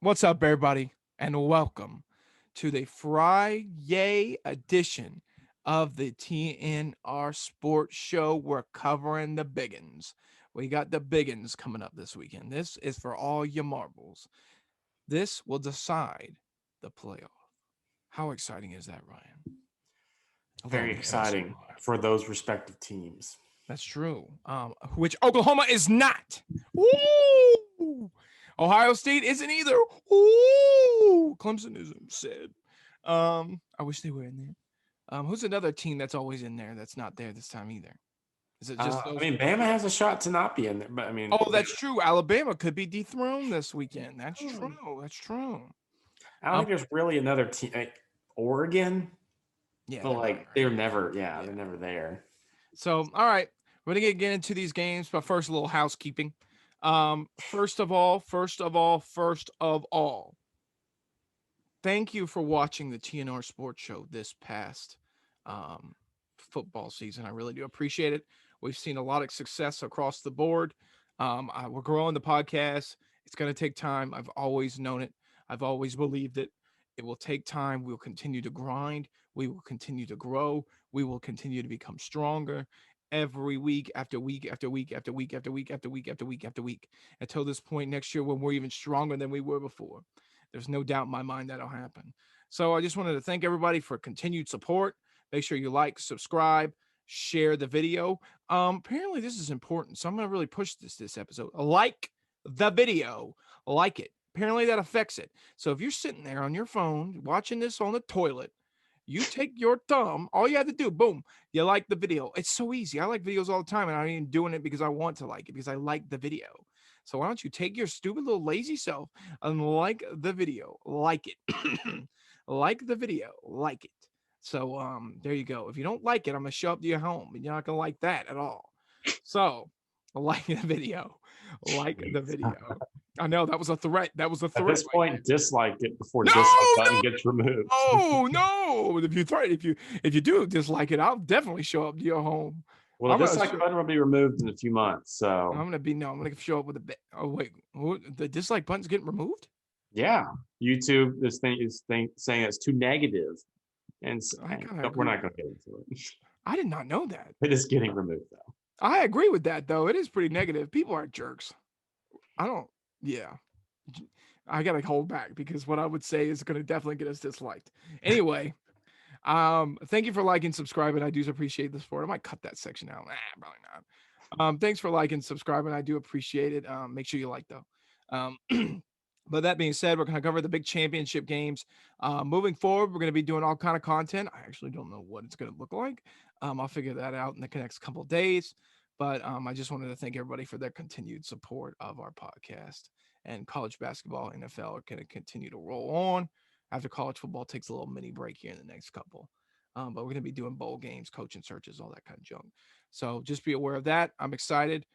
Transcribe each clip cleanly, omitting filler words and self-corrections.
What's up, everybody, and welcome to the Friday edition of the TNR Sports Show. We're covering the biggins. We got the biggins coming up this weekend. This is for all your marbles. This will decide the playoff. How exciting is that, Ryan? Very exciting for those respective teams. That's true. Which Oklahoma is not. Woo! Ohio State isn't either. Ooh, Clemson isn't. Sad. I wish they were in there. Who's another team that's always in there that's not there this time either? Is it just those? Bama has a shot to not be in there, but Oh, that's true. Alabama could be dethroned this weekend. That's true. That's true. I don't think there's really another team. Oregon, Yeah, but they're never there. So, all right, we're gonna get into these games, but first, a little housekeeping. First of all, thank you for watching the TNR Sports Show this past football season. I really do appreciate it. We've seen a lot of success across the board. We're growing the podcast. It's going to take time. I've always known it. I've always believed it. It will take time. We'll continue to grind. We will continue to grow. We will continue to become stronger every week after week after week after week after week after week after week after week until this point next year when we're even stronger than we were before. There's no doubt in my mind that'll happen. So I just wanted to thank everybody for continued support. Make sure you like, subscribe, share the video. Apparently this is important, so I'm going to really push this episode. Like the video, like it. Apparently that affects it. So if you're sitting there on your phone watching this on the toilet, you take your thumb, all you have to do, boom, you like the video. It's so easy. I like videos all the time, and I'm even doing it because I want to like it, because I like the video. So why don't you take your stupid little lazy self and like the video, like it, like the video, like it. So there you go. If you don't like it, I'm gonna show up to your home, and you're not gonna like that at all. So like the video, like the video. I know that was a threat. That was a threat. At this point, dislike it before the dislike button gets removed. Oh no! If you do dislike it, I'll definitely show up to your home. Well, the dislike button will be removed in a few months. So I'm gonna show up with a. Oh wait, the dislike button's getting removed? Yeah, YouTube. This thing is saying it's too negative, and we're not going to get into it. I did not know that. It is getting removed though. I agree with that though. It is pretty negative. People are jerks. Yeah. I gotta hold back because what I would say is going to definitely get us disliked. Anyway, thank you for liking, subscribing. I do appreciate the support. I might cut that section out. Probably not. Thanks for liking, subscribing. I do appreciate it. Make sure you like though. But that being said, we're going to cover the big championship games. Moving forward, we're going to be doing all kind of content. I actually don't know what it's going to look like. I'll figure that out in the next couple of days. But I just wanted to thank everybody for their continued support of our podcast. And college basketball, NFL are going to continue to roll on after college football takes a little mini break here in the next couple. But we're going to be doing bowl games, coaching searches, all that kind of junk. So just be aware of that. I'm excited.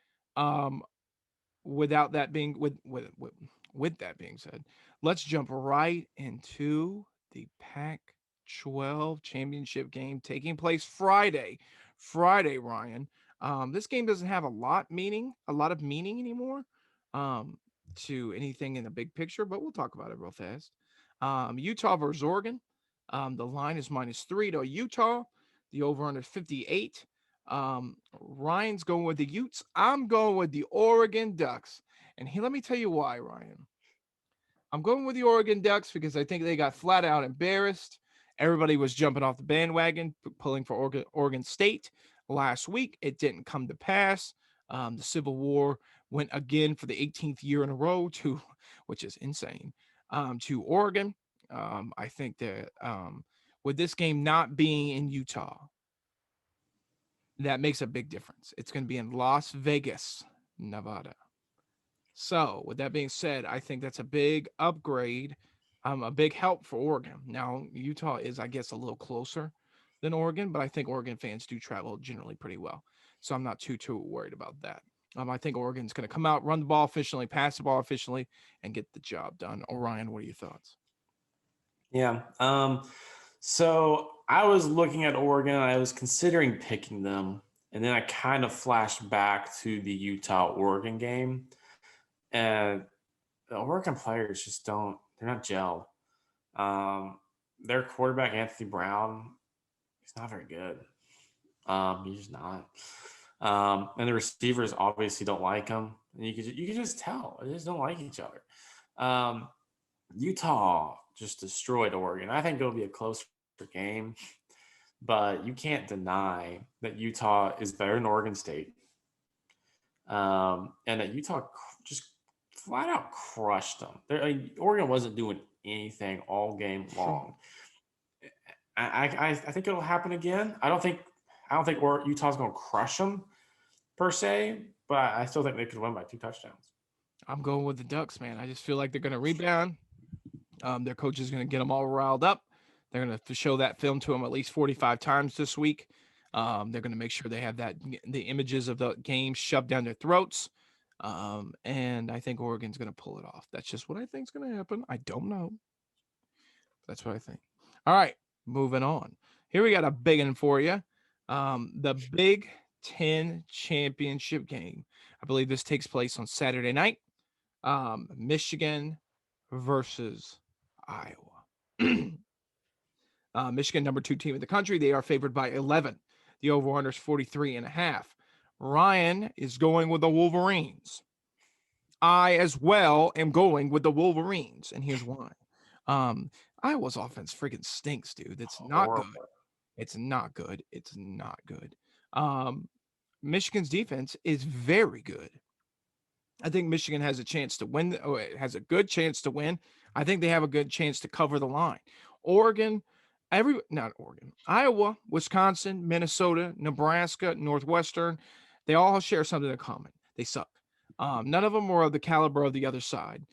With that being said, let's jump right into the Pac-12 championship game taking place Friday, Ryan. This game doesn't have a lot of meaning anymore to anything in the big picture, but we'll talk about it real fast. Utah versus Oregon. The line is -3 to Utah. The over-under 58. Ryan's going with the Utes. I'm going with the Oregon Ducks. And let me tell you why, Ryan. I'm going with the Oregon Ducks because I think they got flat out embarrassed. Everybody was jumping off the bandwagon, pulling for Oregon State last week. It didn't come to pass. The Civil War went again for the 18th year in a row which is insane, to Oregon. I think that with this game not being in Utah, that makes a big difference. It's going to be in Las Vegas, Nevada. So with that being said, I think that's a big upgrade, a big help for Oregon. Now, Utah is, I guess, a little closer than Oregon, but I think Oregon fans do travel generally pretty well. So I'm not too worried about that. I think Oregon's going to come out, run the ball efficiently, pass the ball efficiently, and get the job done. Orion, what are your thoughts? Yeah. So I was looking at Oregon. I was considering picking them, and then I kind of flashed back to the Utah-Oregon game. And the Oregon players just don't. They're not gelled. Their quarterback Anthony Brown, he's not very good. He's just not. And the receivers obviously don't like him. And you can just tell they just don't like each other. Um, Utah just destroyed Oregon. I think it'll be a closer game, but you can't deny that Utah is better than Oregon State, and that Utah just flat out crushed them. I mean, Oregon wasn't doing anything all game long. I think it'll happen again. I don't think Utah's going to crush them per se, but I still think they could win by 2 touchdowns. I'm going with the Ducks, man. I just feel like they're going to rebound. Their coach is going to get them all riled up. They're going to show that film to them at least 45 times this week. They're going to make sure they have the images of the game shoved down their throats. And I think Oregon's going to pull it off. That's just what I think is going to happen. I don't know. That's what I think. All right, moving on. Here we got a big one for you. The Big Ten championship game. I believe this takes place on Saturday night. Michigan versus Iowa. Michigan, number 2 team in the country. They are favored by 11. The over-under is 43.5. Ryan is going with the Wolverines. I, as well, am going with the Wolverines, and here's why. Iowa's offense freaking stinks, dude. It's not good. It's not good. It's not good. Michigan's defense is very good. I think Michigan has a chance to win. It has a good chance to win. I think they have a good chance to cover the line. Oregon, not Oregon, Iowa, Wisconsin, Minnesota, Nebraska, Northwestern, they all share something in common. They suck. None of them were of the caliber of the other side.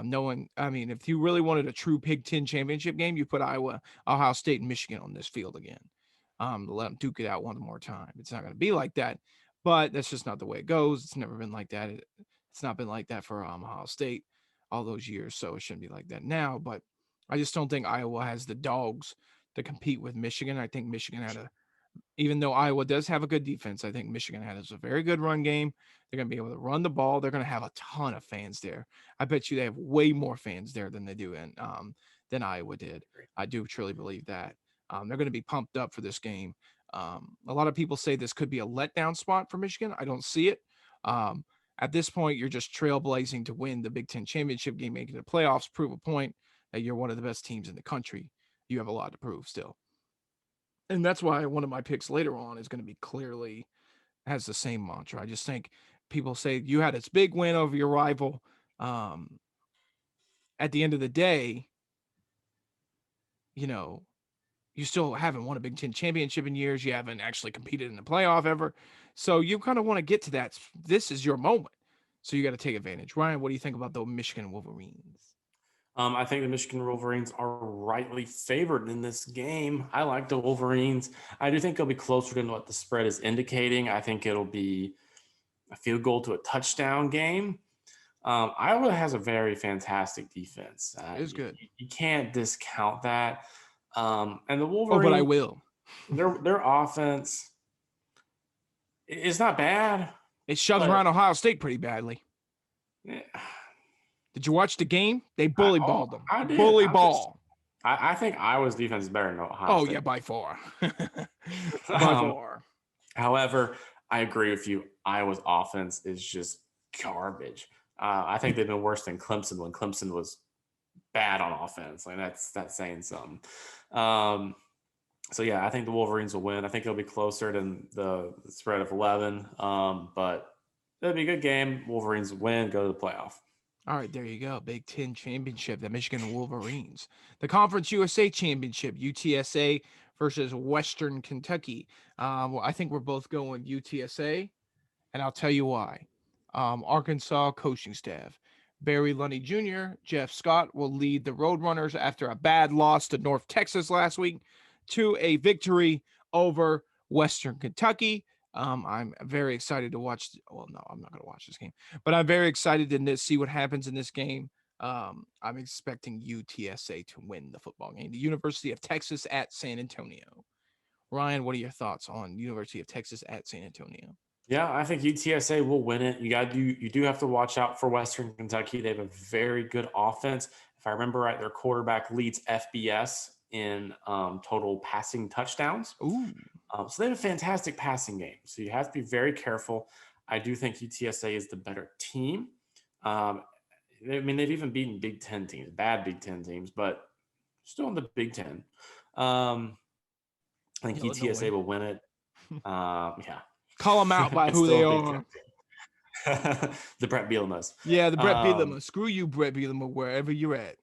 No one, I mean, if you really wanted a true Big Ten championship game, you put Iowa, Ohio State, and Michigan on this field again. Let them duke it out one more time. It's not going to be like that, but that's just not the way it goes. It's never been like that. It's not been like that for Ohio State all those years, so it shouldn't be like that now. But I just don't think Iowa has the dogs to compete with Michigan. I think Michigan even though Iowa does have a good defense, I think Michigan has a very good run game. They're going to be able to run the ball. They're going to have a ton of fans there. I bet you they have way more fans there than they do than Iowa did. I do truly believe that. They're going to be pumped up for this game. A lot of people say this could be a letdown spot for Michigan. I don't see it. At this point, you're just trailblazing to win the Big Ten championship game, making the playoffs, prove a point that you're one of the best teams in the country. You have a lot to prove still. And that's why one of my picks later on is going to be clearly has the same mantra. I just think people say you had this big win over your rival. At the end of the day, you still haven't won a Big Ten championship in years. You haven't actually competed in the playoff ever. So you kind of want to get to that. This is your moment. So you got to take advantage. Ryan, what do you think about the Michigan Wolverines? I think the Michigan Wolverines are rightly favored in this game. I like the Wolverines. I do think it'll be closer than what the spread is indicating. I think it'll be a field goal to a touchdown game. Iowa has a very fantastic defense. It is good. You can't discount that. And the Wolverines. Oh, but I will. Their offense is not bad. It shoves around Ohio State pretty badly. Yeah. Did you watch the game? They bully balled them. I did. Bully ball. I think Iowa's defense is better than Ohio State. Oh, yeah, by far. By far. However, I agree with you. Iowa's offense is just garbage. I think they've been worse than Clemson when Clemson was bad on offense. Like that's saying something. So yeah, I think the Wolverines will win. I think it'll be closer than the spread of 11. But it'll be a good game. Wolverines win, go to the playoff. All right, there you go. Big Ten championship, the Michigan Wolverines. The Conference USA championship, UTSA versus Western Kentucky. Well, I think we're both going UTSA, and I'll tell you why. Arkansas coaching staff. Barry Lundy Jr., Jeff Scott will lead the Roadrunners after a bad loss to North Texas last week to a victory over Western Kentucky. I'm very excited to watch. Well, no, I'm not going to watch this game, but I'm very excited to see what happens in this game. I'm expecting UTSA to win the football game. The University of Texas at San Antonio. Ryan, what are your thoughts on University of Texas at San Antonio? Yeah, I think UTSA will win it. You do have to watch out for Western Kentucky. They have a very good offense. If I remember right, their quarterback leads FBS in total passing touchdowns. Ooh, So they have a fantastic passing game. So you have to be very careful. I do think UTSA is the better team. Um, they've even beaten Big Ten teams, bad Big Ten teams, but still in the Big Ten. Um, I think UTSA Illinois. will win it. Yeah. Call them out by It's who they still a Big are. Ten team. The Brett Bielema's. Yeah, the Brett Bielema. Screw you, Brett Bielema, wherever you're at.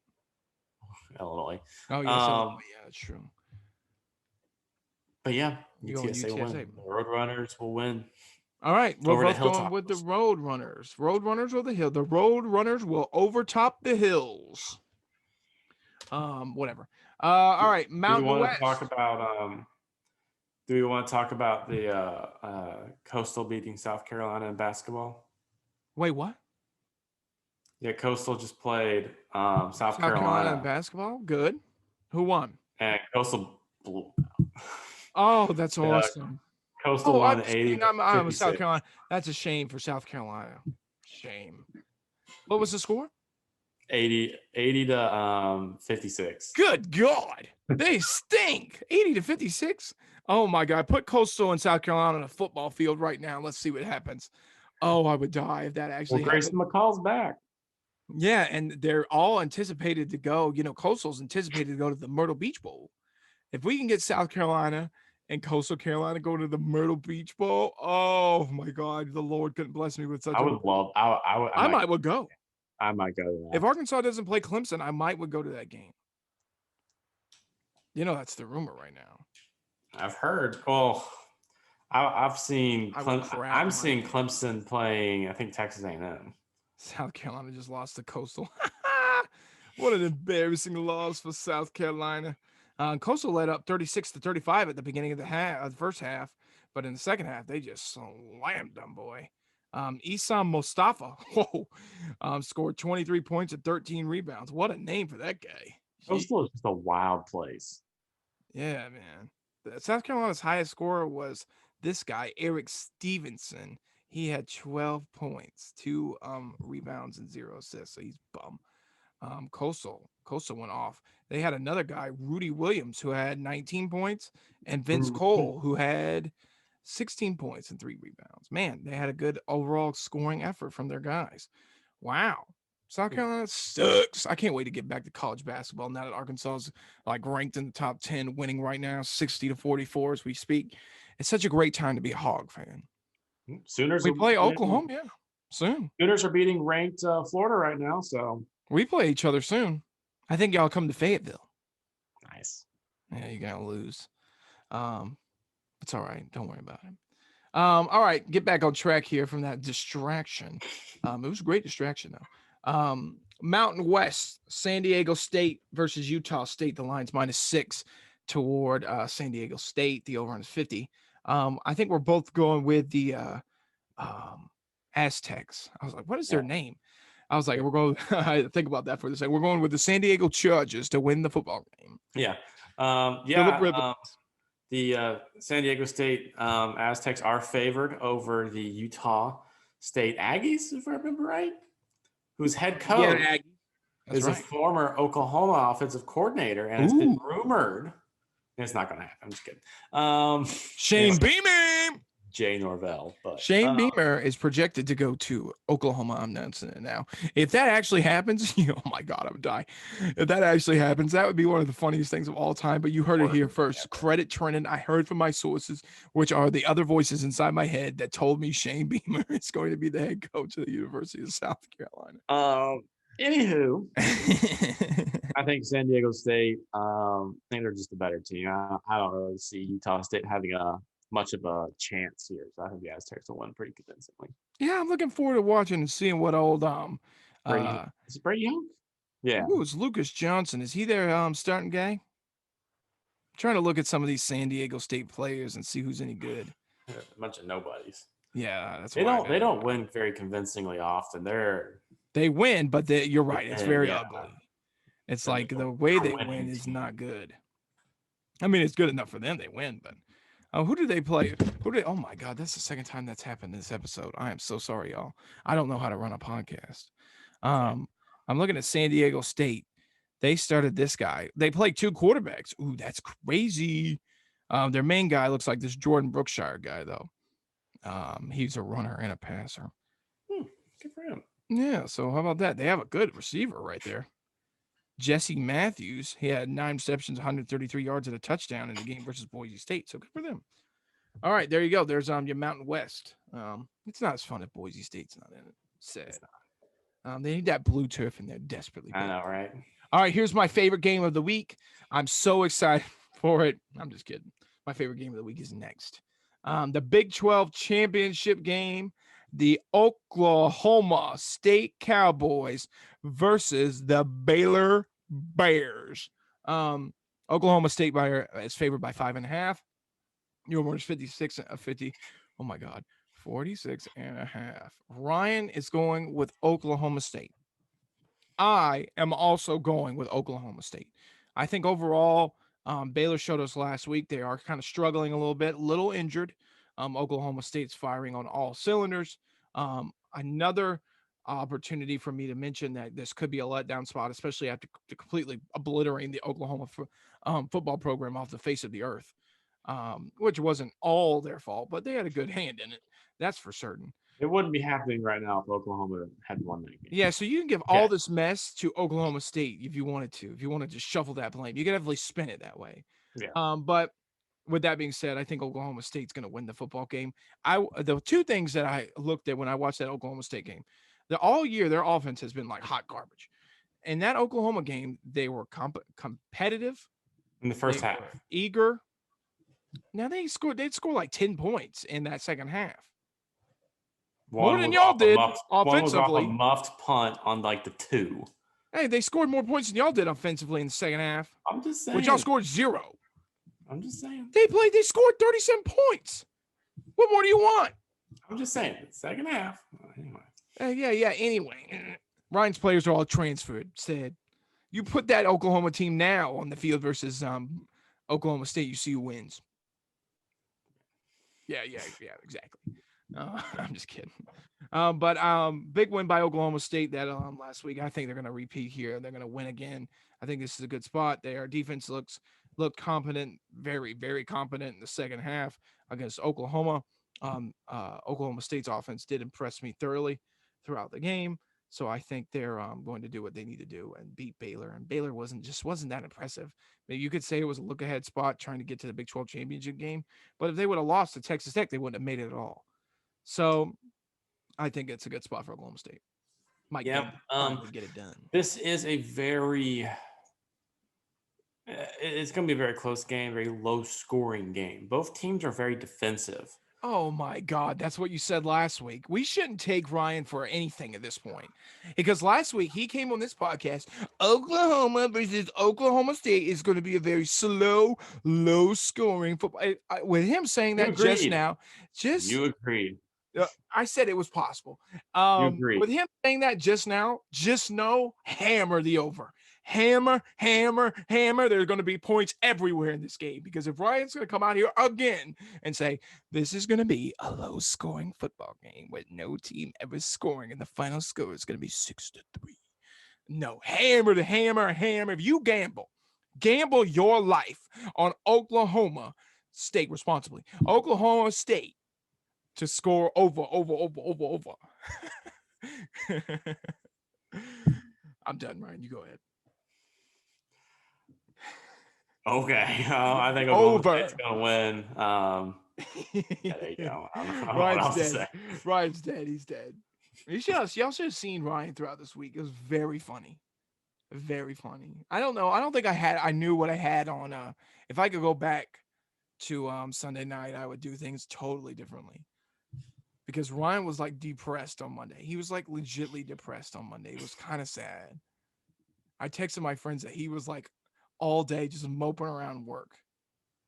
Illinois. Oh, yes, Illinois. Yeah, that's true. But yeah, You're going UTSA will UTSA. win. The Roadrunners will win. All right, we're Over the both going with the Hilltoppers. Road Runners. Road Runners or the Hill. The Road Runners will overtop the hills. Whatever. All right, Do we Mountain want West. to talk about do we want to talk about the Coastal beating South Carolina in basketball? Wait, what? Yeah, Coastal just played South South Carolina in Carolina, basketball. Good. Who won? and Coastal blew. Oh, that's Yeah, awesome. Coastal Oh, won I'm 80 to I'm a South 56. Carolina. That's a shame for South Carolina. Shame. What was the score? 80 to 56. Good God. They stink. 80 to 56. Oh my God. Put Coastal and South Carolina on a football field right now. Let's see what happens. Oh, I would die if that actually Well, Grayson happened. McCall's back. Yeah, and they're all anticipated to go. Coastal's anticipated to go to the Myrtle Beach Bowl. If we can get South Carolina and Coastal Carolina go to the Myrtle Beach Bowl, oh my God, the Lord couldn't bless me with such I would love. I might would go. I might go to that. If Arkansas doesn't play Clemson, I might would go to that game. That's the rumor right now. I've heard. Well, I've seen. I'm seeing game. Clemson playing. I think Texas A&M. South Carolina just lost to Coastal. What an embarrassing loss for South Carolina. Coastal led up 36 to 35 at the beginning of the first half, but in the second half they just slammed them, boy. Isam Mustafa, scored 23 points and 13 rebounds. What a name for that guy. Coastal is just a wild place. Yeah, man. South Carolina's highest scorer was this guy, Eric Stevenson. He had 12 points, 2 rebounds, and 0 assists. So he's bum. Coastal went off. They had another guy, Rudy Williams, who had 19 points, and Vince Cole, who had 16 points and 3 rebounds. Man, they had a good overall scoring effort from their guys. Wow. South Carolina sucks. I can't wait to get back to college basketball now that Arkansas is ranked in the top 10, winning right now, 60 to 44 as we speak. It's such a great time to be a Hog fan. Sooners. We play Oklahoma, yeah, soon. Sooners are beating ranked Florida right now, so we play each other soon. I think y'all come to Fayetteville. Nice. Yeah, you're gonna lose. It's all right. Don't worry about it. All right, get back on track here from that distraction. It was a great distraction though. Mountain West, San Diego State versus Utah State. The line's -6 toward San Diego State. The over is 50. I think we're both going with the Aztecs. I was like, what is their name? I was like, we're going. I think about that for a second. We're going with the San Diego Chargers to win the football game. Yeah. The San Diego State Aztecs are favored over the Utah State Aggies, if I remember right, whose head coach is a former Oklahoma offensive coordinator, and it's been rumored. It's not going to happen. I'm just kidding. Shane Beamer. Jay Norvell, but Shane Beamer is projected to go to Oklahoma. I'm announcing it now. If that actually happens, oh my God, I would die. If that actually happens, that would be one of the funniest things of all time. But you heard it here first. Credit Trennon. I heard from my sources, which are the other voices inside my head that told me Shane Beamer is going to be the head coach of the University of South Carolina. Anywho, I think San Diego State. I think they're just a better team. I don't really see Utah State having much of a chance here. So I think the Aztecs will win pretty convincingly. Yeah, I'm looking forward to watching and seeing what old is it Brady Young? Yeah. Ooh, it's Lucas Johnson. Is he their starting guy? I'm trying to look at some of these San Diego State players and see who's any good. A bunch of nobodies. Yeah, that's they don't win very convincingly often. They win, but you're right. It's very ugly. It's like the way they win is not good. I mean, it's good enough for them. They win, but Who did they play? Oh my God, that's the second time that's happened this episode. I am so sorry, y'all. I don't know how to run a podcast. Okay. I'm looking at San Diego State. They started this guy. They played two quarterbacks. Ooh, that's crazy. Their main guy looks like this Jordan Brookshire guy, though. He's a runner and a passer. Good for him. Yeah, so how about that? They have a good receiver right there. Jesse Matthews, he had 9 receptions, 133 yards, and a touchdown in the game versus Boise State. So good for them. All right, there you go. There's your Mountain West. It's not as fun if Boise State's not in it. Sad. They need that blue turf, and they're desperately. I know, right? All right, here's my favorite game of the week. I'm so excited for it. I'm just kidding. My favorite game of the week is next. The Big 12 championship game, the Oklahoma State Cowboys versus the Baylor Bears. Oklahoma State is favored by 5.5. Your Warriors 56 50. Oh my God, 46.5. Ryan is going with Oklahoma State. I am also going with Oklahoma State. I think overall, Baylor showed us last week they are kind of struggling a little injured. Oklahoma State's firing on all cylinders. Another opportunity for me to mention that this could be a letdown spot, especially after completely obliterating the Oklahoma football program off the face of the earth, which wasn't all their fault, but they had a good hand in it. That's for certain. It wouldn't be happening right now if Oklahoma had won that game. Yeah, so you can give all this mess to Oklahoma State if you wanted to. If you wanted to shuffle that blame, you could definitely spin it that way. Yeah. But with that being said, I think Oklahoma State's going to win the football game. The two things that I looked at when I watched that Oklahoma State game, all year their offense has been like hot garbage. In that Oklahoma game, they were competitive in the first half, eager. Now they'd score like 10 points in that second half. More than y'all did offensively. One was off a muffed punt on like the 2. Hey, they scored more points than y'all did offensively in the second half. I'm just saying. But y'all scored 0. I'm just saying. They scored 37 points. What more do you want? I'm just saying. Second half. Anyway. Yeah. Anyway, Ryan's players are all transferred. Said, you put that Oklahoma team now on the field versus Oklahoma State, you see who wins. Yeah, exactly. I'm just kidding. But big win by Oklahoma State that last week. I think they're going to repeat here. They're going to win again. I think this is a good spot. Their defense looked competent, very, very competent in the second half against Oklahoma. Oklahoma State's offense did impress me thoroughly throughout the game. So I think they're going to do what they need to do and beat Baylor. And Baylor wasn't that impressive. Maybe you could say it was a look-ahead spot trying to get to the Big 12 championship game. But if they would have lost to Texas Tech, they wouldn't have made it at all. So I think it's a good spot for Oklahoma State. Might get it done. This is a very it's going to be a very close game, very low-scoring game. Both teams are very defensive. Oh, my God. That's what you said last week. We shouldn't take Ryan for anything at this point. Because last week he came on this podcast, Oklahoma versus Oklahoma State is going to be a very slow, low-scoring football. With him saying that just now. You agreed. I said it was possible. With him saying that just now, just know, hammer the over. Hammer. There's going to be points everywhere in this game because if Ryan's going to come out here again and say this is going to be a low-scoring football game with no team ever scoring and the final score is going to be 6-3. No, hammer. If you gamble your life on Oklahoma State responsibly. Oklahoma State to score over. I'm done, Ryan. You go ahead. Okay. I think Oklahoma State's going to win. There you go. I don't know what else to say. Ryan's dead. He's dead. Y'all should have seen Ryan throughout this week. It was very funny. Very funny. I don't know. I don't think I knew what I had on. If I could go back to Sunday night, I would do things totally differently. Because Ryan was like depressed on Monday. He was like legitly depressed on Monday. It was kind of sad. I texted my friends that he was like all day just moping around work.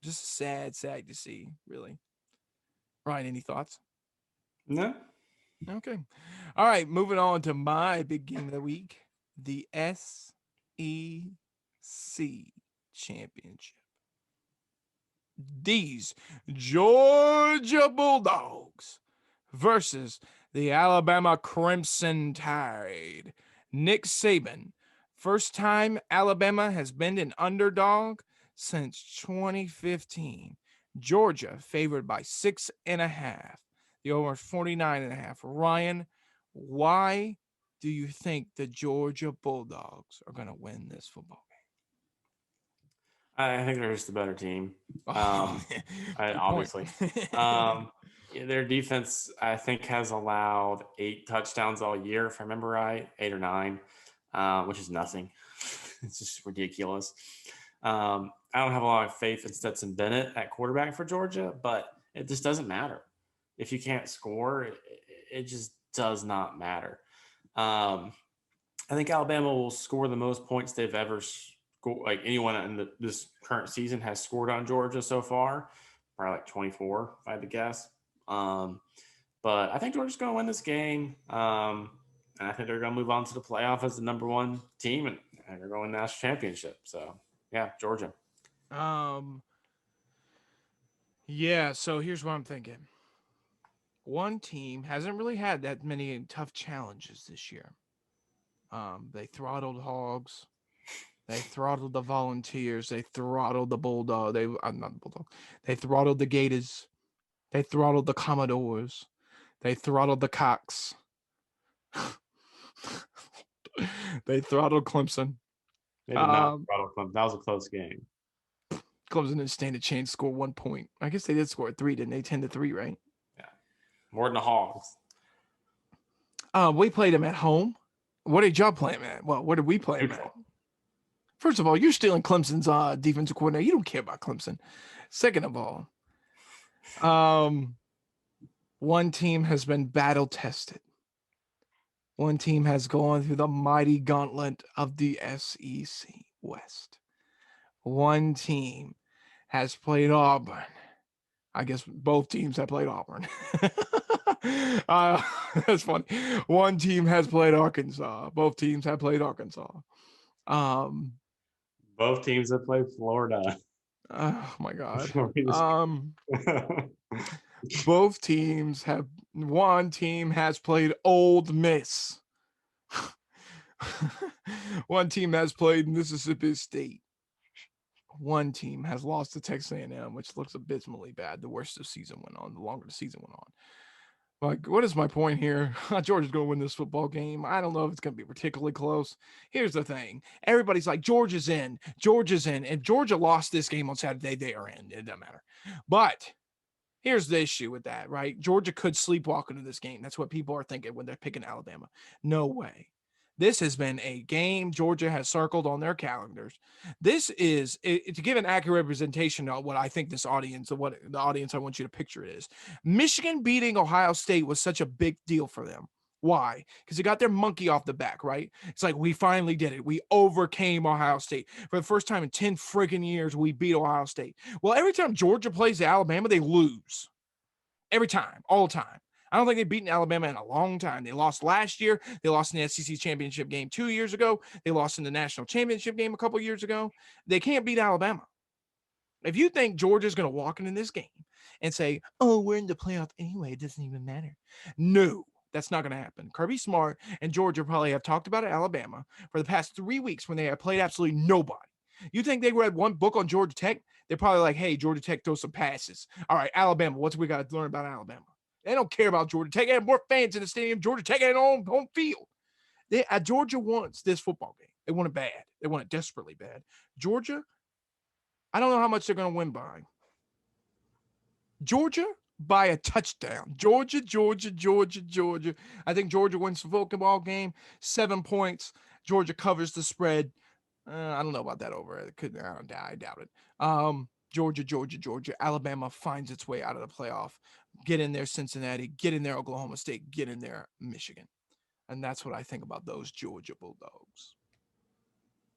Just sad to see, really. Ryan, any thoughts? No. Okay. All right, moving on to my big game of the week, the SEC Championship. these Georgia Bulldogs versus the Alabama Crimson Tide. Nick Saban, first time Alabama has been an underdog since 2015. Georgia favored by 6.5. The over 49.5. Ryan, why do you think the Georgia Bulldogs are going to win this football I think they're just a better team. game? Oh, Um, good point. obviously, um, yeah, their defense I think has allowed 8 touchdowns all year, if I remember right, 8 or 9, which is nothing. It's just ridiculous. I don't have a lot of faith in Stetson Bennett at quarterback for Georgia, but it just doesn't matter if you can't score. It just does not matter. Um, I think Alabama will score the most points they've ever scored. Like anyone in this current season has scored on Georgia so far, probably like 24, if I had to guess. Um, but I think Georgia's going to win this game, and I think they're going to move on to the playoff as the number 1 team, and they're going to win the national championship. So yeah, Georgia. um, yeah, so here's what I'm thinking. One team hasn't really had that many tough challenges this year. They throttled Hogs. They throttled the Volunteers. They throttled the Bulldog. Not the Bulldog. They throttled the Gators. They throttled the Commodores. They throttled the Cox. They throttled Clemson. They did not Um, throttle Clemson. That was a close game. Clemson didn't stand a chance. Score 1 point. I guess they did score 3, didn't they? 10-3, right? Yeah, more than the Hogs. We played them at home. What did y'all play them at? Well, what did we play them at? Neutral. First of all, you're stealing Clemson's defensive coordinator. You don't care about Clemson. Second of all, um, one team has been battle tested. One team has gone through the mighty gauntlet of the SEC West. One team has played Auburn. I guess both teams have played Auburn. uh, that's funny. One team has played Arkansas. Both teams have played Arkansas. Um, Both teams have played Florida. oh my God. We just- Both teams have. One team has played Old Miss. One team has played Mississippi State. One team has lost to Texas A&M, which looks abysmally bad. The worse the season went on, the longer the season went on. Like, what is my point here? Georgia's going to win this football game. I don't know if it's going to be particularly close. Here's the thing. Everybody's like, Georgia's in. Georgia's in. If Georgia lost this game on Saturday, they are in. It doesn't matter. But here's the issue with that, right? Georgia could sleepwalk into this game. That's what people are thinking when they're picking Alabama. No way. This has been a game Georgia has circled on their calendars. This is to give an accurate representation of what I think this audience, of what the audience I want you to picture it is. Michigan beating Ohio State was such a big deal for them. Why? Because they got their monkey off the back, right? It's like, we finally did it. We overcame Ohio State. For the first time in 10 friggin' years, we beat Ohio State. Well, every time Georgia plays Alabama, they lose. Every time, all the time. I don't think they've beaten Alabama in a long time. They lost last year. They lost in the SEC championship game 2 years ago. They lost in the national championship game a couple years ago. They can't beat Alabama. If you think Georgia's going to walk into this game and say, oh, we're in the playoff anyway, it doesn't even matter. No, that's not going to happen. Kirby Smart and Georgia probably have talked about Alabama for the past 3 weeks when they have played absolutely nobody. You think they read one book on Georgia Tech? They're probably like, hey, Georgia Tech, throw some passes. All right, Alabama, what's we got to learn about Alabama? They don't care about Georgia Tech. They have more fans in the stadium. Georgia Tech had on home field. Georgia wants this football game. They want it bad. They want it desperately bad. Georgia, I don't know how much they're going to win by. Georgia by a touchdown. Georgia. I think Georgia wins the football game. 7 points. Georgia covers the spread. I don't know about that over. I doubt it. Georgia. Alabama finds its way out of the playoff. Get in there, Cincinnati. Get in there, Oklahoma State. Get in there, Michigan. And that's what I think about those Georgia Bulldogs.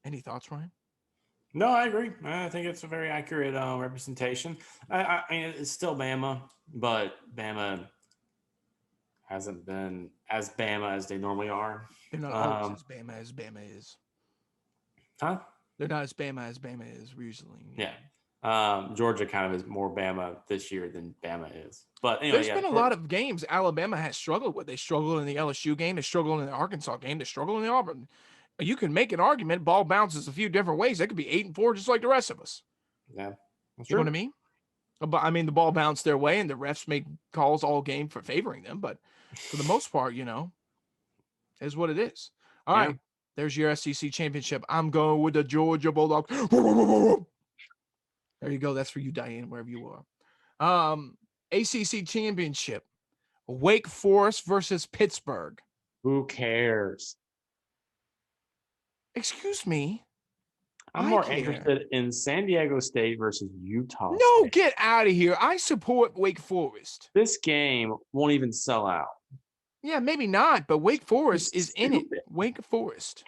Any thoughts, Ryan? No, I agree. I think it's a very accurate representation. I mean, it's still Bama, but Bama hasn't been as Bama as they normally are. They're not always as Bama as Bama is. Huh? They're not as Bama is usually. Yeah. Georgia kind of is more Bama this year than Bama is. But anyway, There's yeah, been a lot of games Alabama has struggled with. They struggled in the LSU game. They struggled in the Arkansas game. They struggled in the Auburn. You can make an argument. Ball bounces a few different ways. They could be 8-4, just like the rest of us. Yeah, that's You know true. what I mean? But I mean, the ball bounced their way, and the refs made calls all game for favoring them. But for the most part, is what it is. All Yeah. right, there's your SEC championship. I'm going with the Georgia Bulldogs. There you go. That's for you, Diane, wherever you are. ACC championship. Wake Forest versus Pittsburgh. Who cares? Excuse me. I'm more interested in San Diego State versus Utah No, State. get out of here. I support Wake Forest. This game won't even sell out. Yeah, maybe not, but Wake Forest is in it. Wake Forest.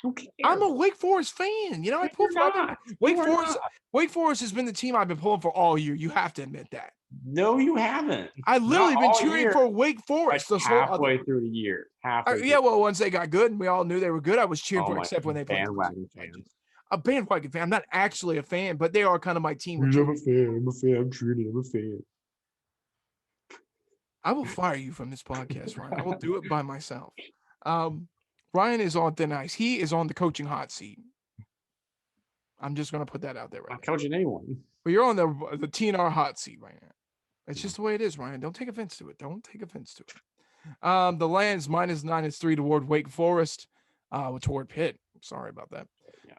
Who cares? I'm a Wake Forest fan. I pull for Wake Forest. Wake Forest has been the team I've been pulling for all year. You have to admit that. No, you haven't. I literally been cheering for Wake Forest halfway through the year. Well, once they got good and we all knew they were good, I was cheering for, except when they played. Bandwagon fans. A bandwagon fan. I'm not actually a fan, but they are kind of my team. I'm a fan. I'm a fan. I'm truly a fan. I will fire you from this podcast, Ryan. I will do it by myself. Ryan is on thin ice. He is on the coaching hot seat. I'm just going to put that out there right now. I'm coaching anyone. But you're on the TNR hot seat right now. It's just the way it is, Ryan. Don't take offense to it. The Lions -9-3 toward Wake Forest, toward Pitt. Sorry about that.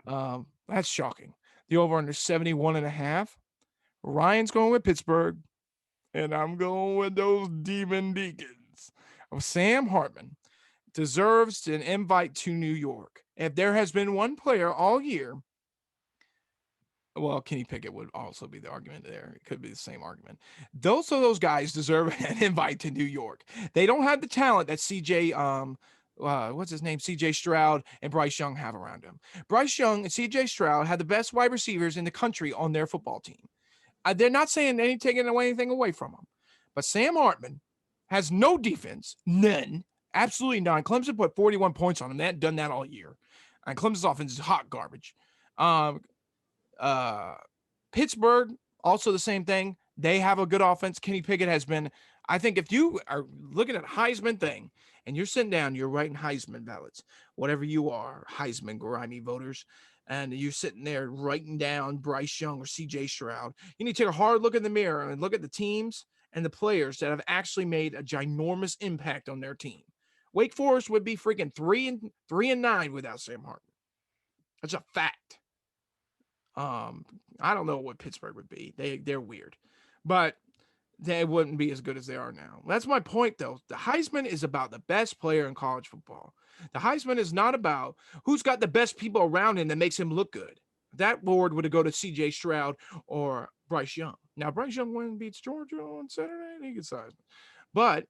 Yeah. That's shocking. The over-under 71.5. Ryan's going with Pittsburgh, and I'm going with those Demon Deacons. Sam Hartman deserves an invite to New York. If there has been one player all year, well, Kenny Pickett would also be the argument there. It could be the same argument. Those guys deserve an invite to New York. They don't have the talent that CJ Stroud and Bryce Young have around him. Bryce Young and CJ Stroud had the best wide receivers in the country on their football team. They're not saying taking anything away from them. But Sam Hartman has no defense, none, absolutely none. Clemson put 41 points on him. They hadn't done that all year. And Clemson's offense is hot garbage. Pittsburgh, also the same thing. They have a good offense. Kenny Pickett has been, I think if you are looking at Heisman thing and you're sitting down, you're writing Heisman ballots, whatever you are, Heisman grimy voters, and you're sitting there writing down Bryce Young or CJ Stroud, you need to take a hard look in the mirror and look at the teams and the players that have actually made a ginormous impact on their team. Wake Forest would be freaking 3-9 without Sam Hartman. That's a fact. I don't know what Pittsburgh would be. They're weird, but they wouldn't be as good as they are now. That's my point, though. The Heisman is about the best player in college football. The Heisman is not about who's got the best people around him that makes him look good. That award would go to C.J. Stroud or Bryce Young. Now, Bryce Young went and beats Georgia on Saturday, and he gets Heisman. But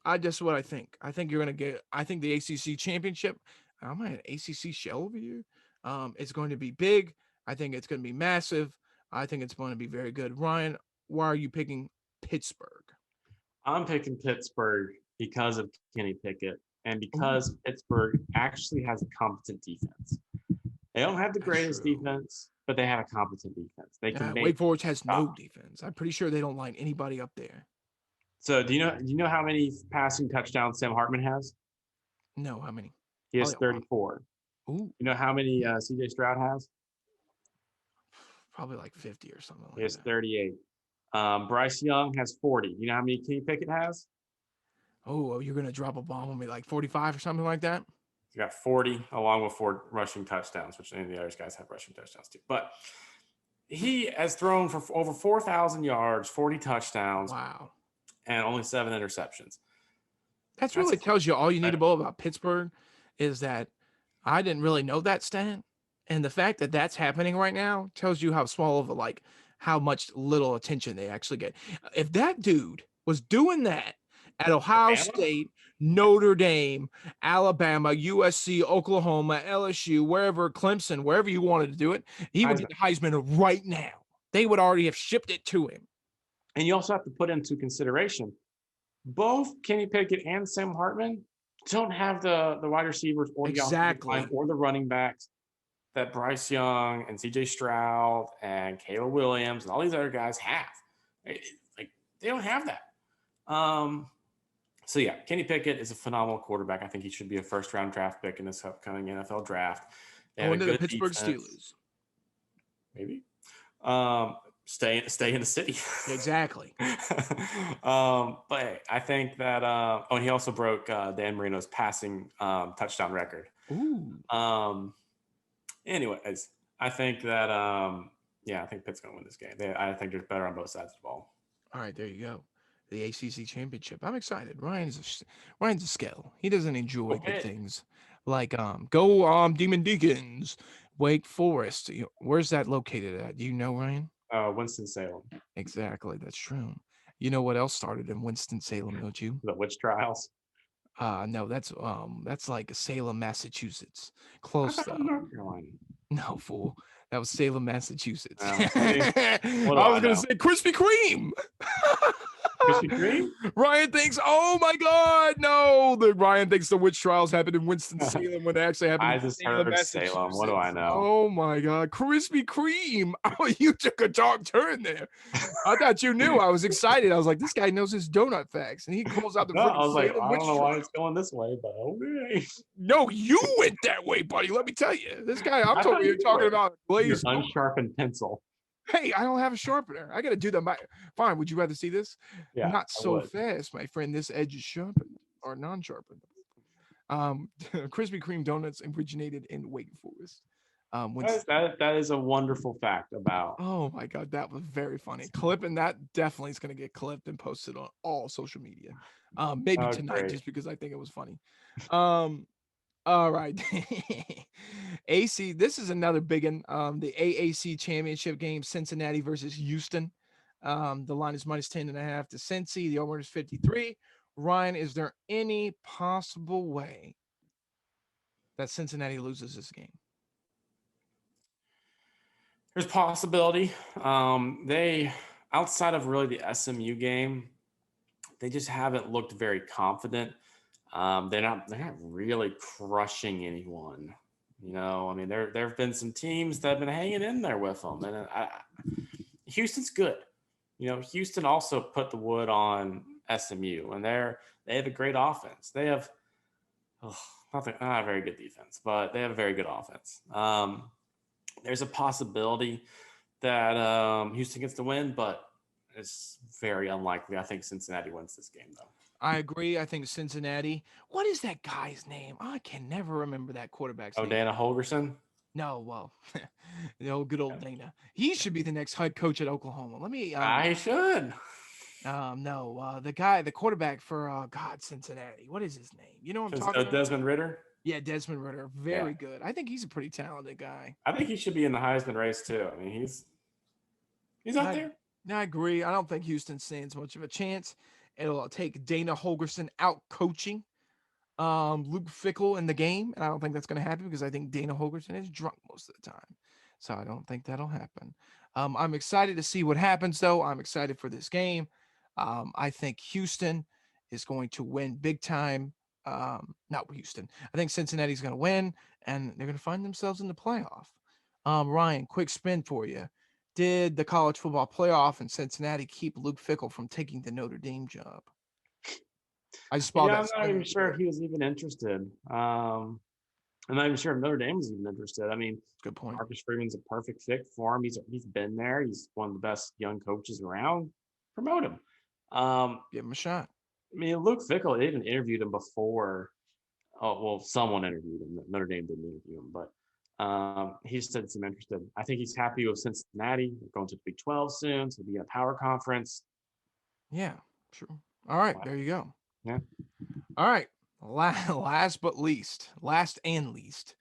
what I think. I think you're going to get. I think the ACC championship. I'm at an ACC shell over you. It's going to be big. I think it's going to be massive. I think it's going to be very good. Ryan, why are you picking Pittsburgh? I'm picking Pittsburgh because of Kenny Pickett and because Pittsburgh actually has a competent defense. They don't have the greatest defense, but they have a competent defense. They can. Wake Forest has no defense. I'm pretty sure they don't line anybody up there. So do you know how many passing touchdowns Sam Hartman has? No, how many? He has 34. Ooh. You know how many CJ Stroud has? Probably like 50 or something like that. He has 38. Bryce Young has 40. You know how many Kenny Pickett has? Oh, you're going to drop a bomb on me, like 45 or something like that? He got 40 along with 4 rushing touchdowns, which any of the other guys have rushing touchdowns too. But he has thrown for over 4,000 yards, 40 touchdowns. Wow. And only 7 interceptions. That's really tells you all you need to know about Pittsburgh is that I didn't really know that stat. And the fact that that's happening right now tells you how small of how much little attention they actually get. If that dude was doing that at Ohio State, Notre Dame, Alabama, USC, Oklahoma, LSU, wherever, Clemson, wherever you wanted to do it, he would get the Heisman right now. They would already have shipped it to him. And you also have to put into consideration, both Kenny Pickett and Sam Hartman don't have the wide receivers or the offensive line or the running backs that Bryce Young and CJ Stroud and Caleb Williams and all these other guys have. Like they don't have that. So yeah, Kenny Pickett is a phenomenal quarterback. I think he should be a first-round draft pick in this upcoming NFL draft. They have a Going to the good Pittsburgh defense. Steelers. Maybe. Stay in the city. Exactly. But I think that and he also broke Dan Marino's passing touchdown record. Ooh. Anyways, I think that I think Pitt's gonna win this game. I think they're better on both sides of the ball. All right, there you go. The ACC championship. I'm excited. Ryan's a scale. He doesn't enjoy good things like go Demon Deacons, Wake Forest. Where's that located at? Do you know, Ryan? Winston-Salem. Exactly, that's true. You know what else started in Winston-Salem, don't you? The witch trials. No, that's like Salem, Massachusetts. Close though. North Carolina. No, fool. That was Salem, Massachusetts. I was gonna say Krispy Kreme. Krispy Kreme? Ryan thinks, oh my God, no. Ryan thinks the witch trials happened in Winston-Salem when they actually happened in Salem, Massachusetts. Salem. What do I know? Oh my God. Krispy Kreme. Oh, you took a dark turn there. I thought you knew. I was excited. I was like, this guy knows his donut facts. And he calls out the I was like, Salem I witch don't know why trial. it's going this way, but okay. No, you went that way, buddy. Let me tell you. This guy, I'm talking about glazed your unsharpened pencil. Hey, I don't have a sharpener. I got to do that. Fine. Would you rather see this? Yeah, not so fast, my friend. This edge is sharpened or non-sharpened. Krispy Kreme donuts originated in Wake Forest. That is a wonderful fact about. Oh my God, that was very funny. Clipping that definitely is going to get clipped and posted on all social media. Maybe tonight, great. Just because I think it was funny. All right. AC, this is another big one. The AAC championship game, Cincinnati versus Houston. The line is -10.5 to Cincy. The over is 53. Ryan, is there any possible way that Cincinnati loses this game? There's possibility. They, outside of really the SMU game, they just haven't looked very confident. They're not really crushing anyone. I mean, there have been some teams that have been hanging in there with them, and Houston's good. Houston also put the wood on SMU, and they have a great offense. They have not a very good defense, but they have a very good offense. There's a possibility that Houston gets the win, but it's very unlikely. I think Cincinnati wins this game, though. I agree. I think Cincinnati. What is that guy's name? I can never remember that quarterback's name. Dana Holgorsen? No, well, the good old Dana. He should be the next head coach at Oklahoma. Let me. I should. No, the quarterback for Cincinnati. What is his name? You know what I'm talking about? Desmond Ridder? Yeah, Desmond Ridder. Very good. I think he's a pretty talented guy. I think he should be in the Heisman race, too. I mean, he's out there. I agree. I don't think Houston stands much of a chance. It'll take Dana Holgorsen out coaching Luke Fickell in the game, and I don't think that's going to happen because I think Dana Holgorsen is drunk most of the time. So I don't think that'll happen. I'm excited to see what happens, though. I'm excited for this game. I think Houston is going to win big time. Not Houston. I think Cincinnati's going to win, and they're going to find themselves in the playoff. Ryan, quick spin for you. Did the college football playoff in Cincinnati keep Luke Fickell from taking the Notre Dame job? I spelled that. I'm not even sure if he was even interested. I'm not even sure if Notre Dame was even interested. I mean, good point. Marcus Freeman's a perfect fit for him. He's been there. He's one of the best young coaches around. Promote him. Give him a shot. I mean, Luke Fickell, they even interviewed him before. Oh, well, someone interviewed him. Notre Dame didn't interview him, but he said he's interested. I think he's happy with Cincinnati. They're going to the Big 12 soon, so he'll be in a power conference. Yeah, true. All right, there you go. Yeah. All right. Last and least,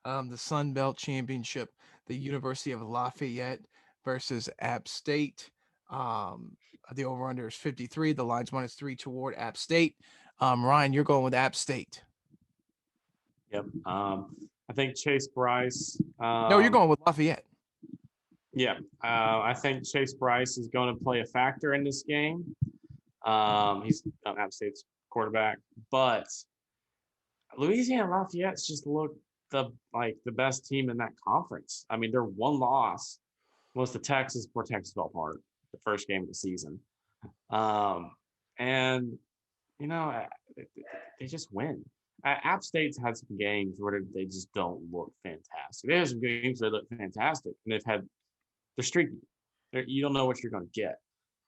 the Sun Belt Championship, the University of Lafayette versus App State. The over-under is 53. The line's -3 toward App State. Ryan, you're going with App State. Yep. I think Chase Bryce. No, you're going with Lafayette. Yeah. I think Chase Bryce is going to play a factor in this game. He's App State's quarterback, but Louisiana Lafayette's just look the best team in that conference. I mean, they're one loss was to Texas before Texas fell apart the first game of the season. And you know, they just win. App State's had some games where they just don't look fantastic. They have some games that look fantastic, and they're streaky. You don't know what you're going to get.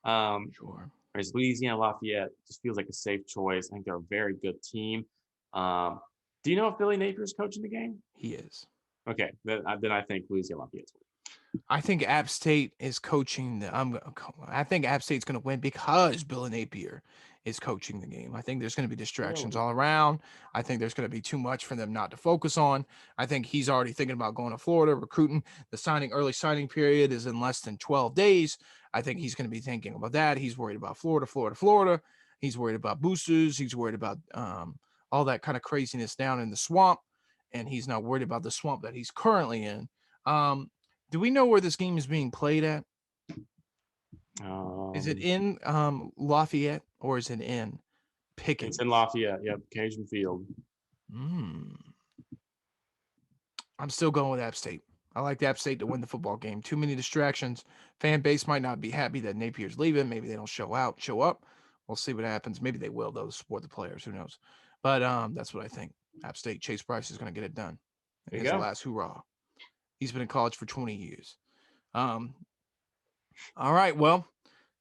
Sure. Whereas Louisiana Lafayette just feels like a safe choice. I think they're a very good team. Do you know if Billy Napier is coaching the game? He is. Okay, then I think Louisiana Lafayette's winning. I think App State is coaching I think App State's going to win because Bill Napier is coaching the game. I think there's going to be distractions all around. I think there's going to be too much for them not to focus on. I think he's already thinking about going to Florida, recruiting. The early signing period is in less than 12 days. I think he's going to be thinking about that. He's worried about Florida. He's worried about boosters. He's worried about all that kind of craziness down in the swamp. And he's not worried about the swamp that he's currently in. Do we know where this game is being played at? Is it in Lafayette or is it in Pickens? It's in Lafayette. Yep, Cajun Field. I'm still going with App State. I like App State to win the football game. Too many distractions. Fan base might not be happy that Napier's leaving. Maybe they don't show up. We'll see what happens. Maybe they will, though, to support the players. Who knows? But that's what I think. App State, Chase Price is going to get it done. His last hurrah. He's been in college for 20 years. All right, well,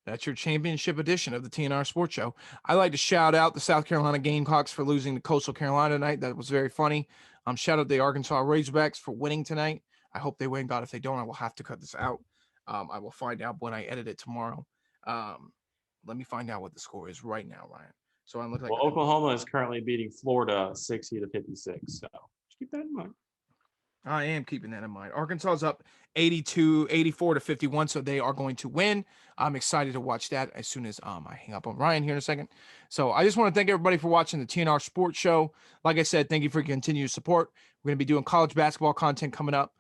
that's your championship edition of the TNR Sports Show. I like to shout out the South Carolina Gamecocks for losing to Coastal Carolina tonight. That was very funny. Shout out the Arkansas Razorbacks for winning tonight. I hope they win. God, if they don't, I will have to cut this out. I will find out when I edit it tomorrow. Let me find out what the score is right now, Ryan. So I look like Oklahoma is currently beating Florida 60-56. So just keep that in mind. I am keeping that in mind. Arkansas is up 84-51, so they are going to win. I'm excited to watch that as soon as I hang up on Ryan here in a second. So I just want to thank everybody for watching the TNR Sports Show. Like I said, thank you for your continued support. We're going to be doing college basketball content coming up.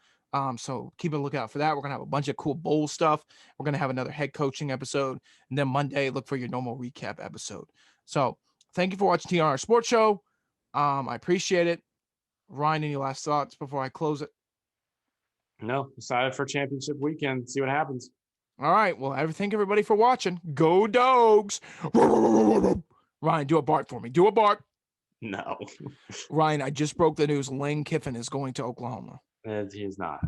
So keep a lookout for that. We're going to have a bunch of cool bowl stuff. We're going to have another head coaching episode. And then Monday, look for your normal recap episode. So thank you for watching TNR Sports Show. I appreciate it. Ryan, any last thoughts before I close it? No, excited for championship weekend. See what happens. All right. Well, thank everybody for watching. Go Dogs. Ryan, do a bark for me. Do a bark. No. Ryan, I just broke the news. Lane Kiffin is going to Oklahoma. He is not.